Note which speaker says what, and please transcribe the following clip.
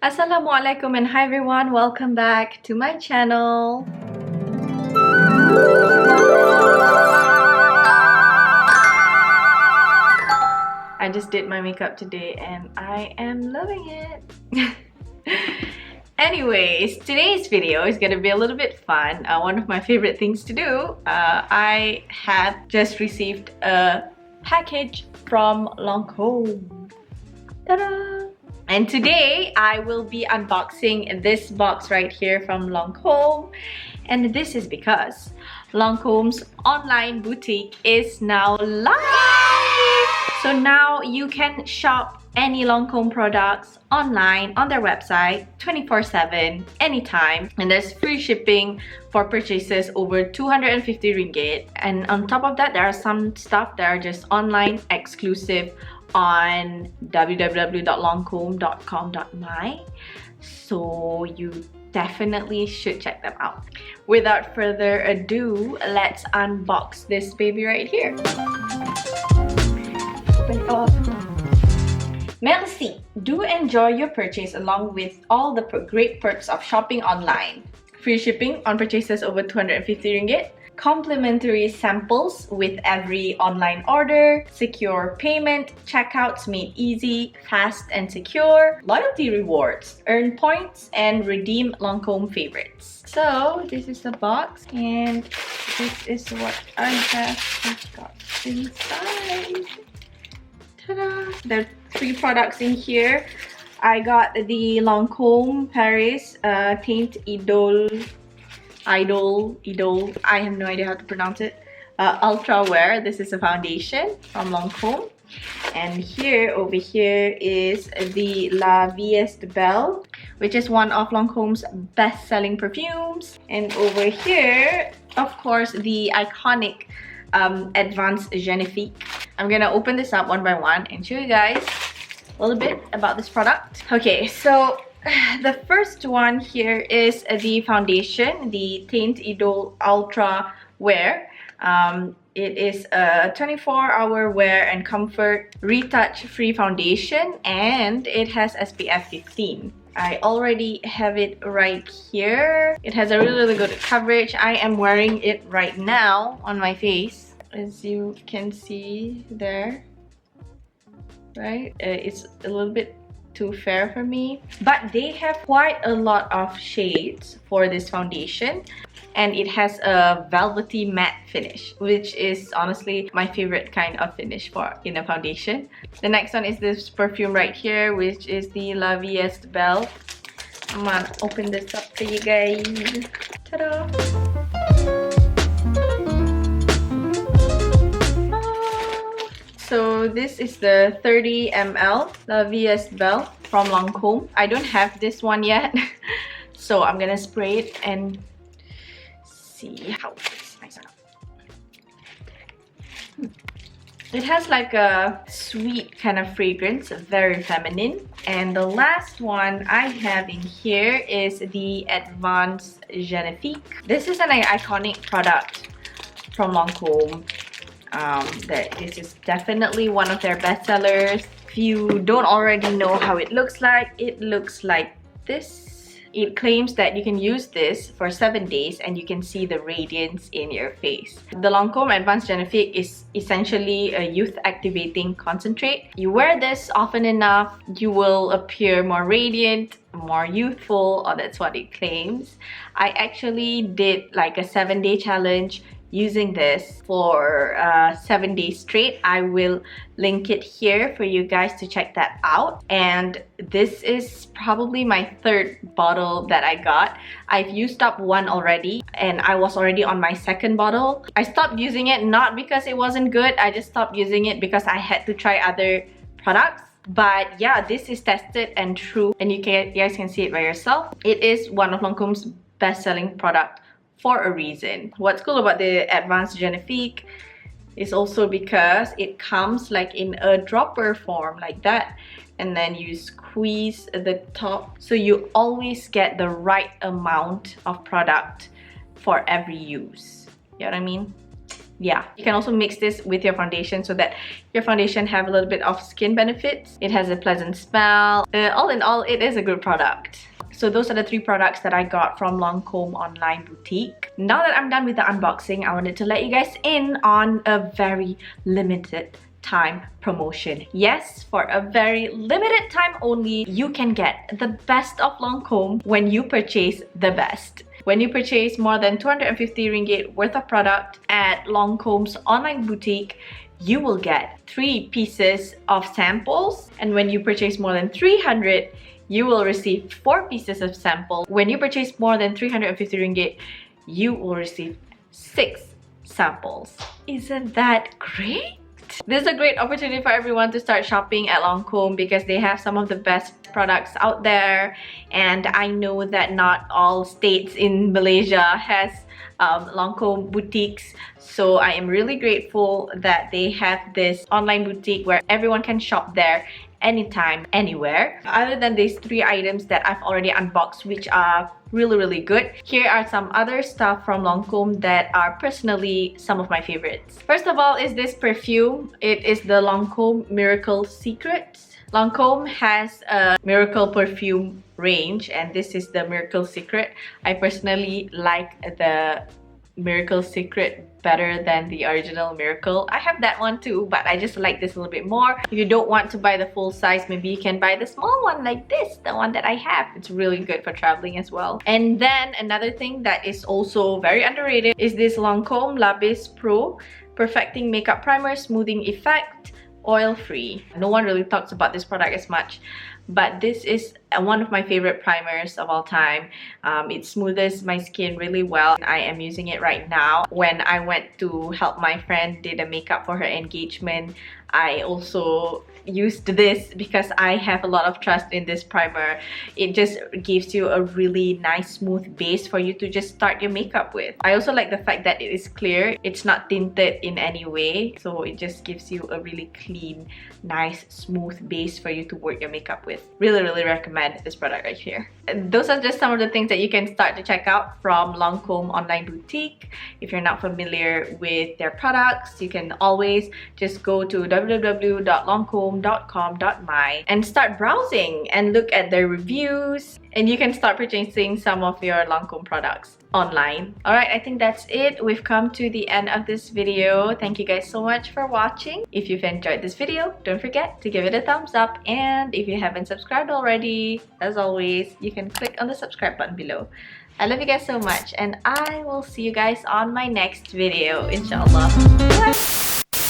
Speaker 1: Assalamualaikum and hi everyone, welcome back to my channel. I just did my makeup today and I am loving it. Anyways, today's video is gonna be a little bit fun. One of my favorite things to do. I have just received a package from Lancome. Ta-da! And today I will be unboxing this box right here from Lancome, and this is because Lancome's online boutique is now live. So now you can shop any Lancome products online on their website 24/7 anytime, and there's free shipping for purchases over 250 ringgit. And on top of that, there are some stuff that are just online exclusive on www.lancome.com.my, so you definitely should check them out. Without further ado, let's unbox this baby right here. Open it up. Merci! Do enjoy your purchase along with all the great perks of shopping online. Free shipping on purchases over 250 ringgit. Complimentary samples with every online order, secure payment, checkouts made easy, fast and secure, loyalty rewards, earn points, and redeem Lancome favorites. So this is the box, and this is what I have got inside. Ta-da! There are 3 products in here. I got the Lancome Paris Teint Idole, I have no idea how to pronounce it, Ultra Wear. This is a foundation from Lancome. And over here is the Vie Est Belle, which is one of Lancome's best-selling perfumes. And over here, of course, the iconic Advanced Genefique. I'm gonna open this up one by one and show you guys a little bit about this product. Okay, so the first one here is the foundation, the Teint Idole Ultra Wear. It is a 24-hour wear and comfort retouch-free foundation, and it has SPF 15. I already have it right here. It has a really good coverage. I am wearing it right now on my face, as you can see there. Right? It's a little bit too fair for me, but they have quite a lot of shades for this foundation, and it has a velvety matte finish, which is honestly my favorite kind of finish in a foundation. The next one is this perfume right here, which is the Vie Est Belle. I'm gonna open this up for you guys. Ta-da! So this is the 30 ml Vie Est Belle from Lancome. I don't have this one yet, so I'm gonna spray it and see how it's nice enough. It has like a sweet kind of fragrance, very feminine. And the last one I have in here is the Advanced Genefique. This is an iconic product from Lancome. This is definitely one of their best sellers. If you don't already know how it looks like this. It claims that you can use this for 7 days and you can see the radiance in your face. The Lancome Advanced Genefique is essentially a youth activating concentrate. You wear this often enough, you will appear more radiant, more youthful, or that's what it claims. I actually did like a 7-day challenge using this for 7 days straight. I will link it here for you guys to check that out. And this is probably my 3rd bottle that I got. I've used up 1 already, and I was already on my 2nd bottle. I stopped using it not because it wasn't good, I just stopped using it because I had to try other products. But yeah, this is tested and true, and you guys can see it by yourself. It is one of Lancome's best-selling product for a reason. What's cool about the Advanced Genefique is also because it comes like in a dropper form like that, and then you squeeze the top, so you always get the right amount of product for every use. You know what I mean? yeah, you can also mix this with your foundation so that your foundation have a little bit of skin benefits. It has a pleasant smell. All in all, it is a good product. So those are the 3 products that I got from Lancome online boutique. Now that I'm done with the unboxing, I wanted to let you guys in on a very limited time promotion. Yes, for a very limited time only, you can get the best of Lancome when you purchase the best. When you purchase more than 250 ringgit worth of product at Lancome's online boutique, you will get 3 pieces of samples. And when you purchase more than 300, you will receive 4 pieces of sample. When you purchase more than 350 ringgit, you will receive 6 samples. Isn't that great? This is a great opportunity for everyone to start shopping at Lancome because they have some of the best products out there, and I know that not all states in Malaysia has Lancome boutiques, so I am really grateful that they have this online boutique where everyone can shop there anytime, anywhere. Other than these 3 items that I've already unboxed, which are really good, here are some other stuff from Lancome that are personally some of my favorites. First of all is this perfume. It is the Lancome Miracle Secrets. Lancome has a miracle perfume range, and this is the Miracle Secret. I personally like the Miracle Secret better than the original Miracle. I have that one too, but I just like this a little bit more. If you don't want to buy the full size, maybe you can buy the small one like this, the one that I have. It's really good for traveling as well. And then another thing that is also very underrated is this Lancome La Base Pro Perfecting Makeup Primer Smoothing Effect, oil-free. No one really talks about this product as much, but this is one of my favorite primers of all time. It smoothes my skin really well. I am using it right now. When I went to help my friend did a makeup for her engagement, I also used this because I have a lot of trust in this primer. It just gives you a really nice smooth base for you to just start your makeup with. I also like the fact that it is clear. It's not tinted in any way, so it just gives you a really clean, nice, smooth base for you to work your makeup with. Really recommend this product right here. And those are just some of the things that you can start to check out from Lancome online boutique. If you're not familiar with their products, you can always just go to www.lancome.com.my and start browsing and look at their reviews, and you can start purchasing some of your Lancome products online. Alright, I think that's it. We've come to the end of this video. Thank you guys so much for watching. If you've enjoyed this video, don't forget to give it a thumbs up, and if you haven't subscribed already, as always, you can click on the subscribe button below. I love you guys so much, and I will see you guys on my next video, inshallah. Bye!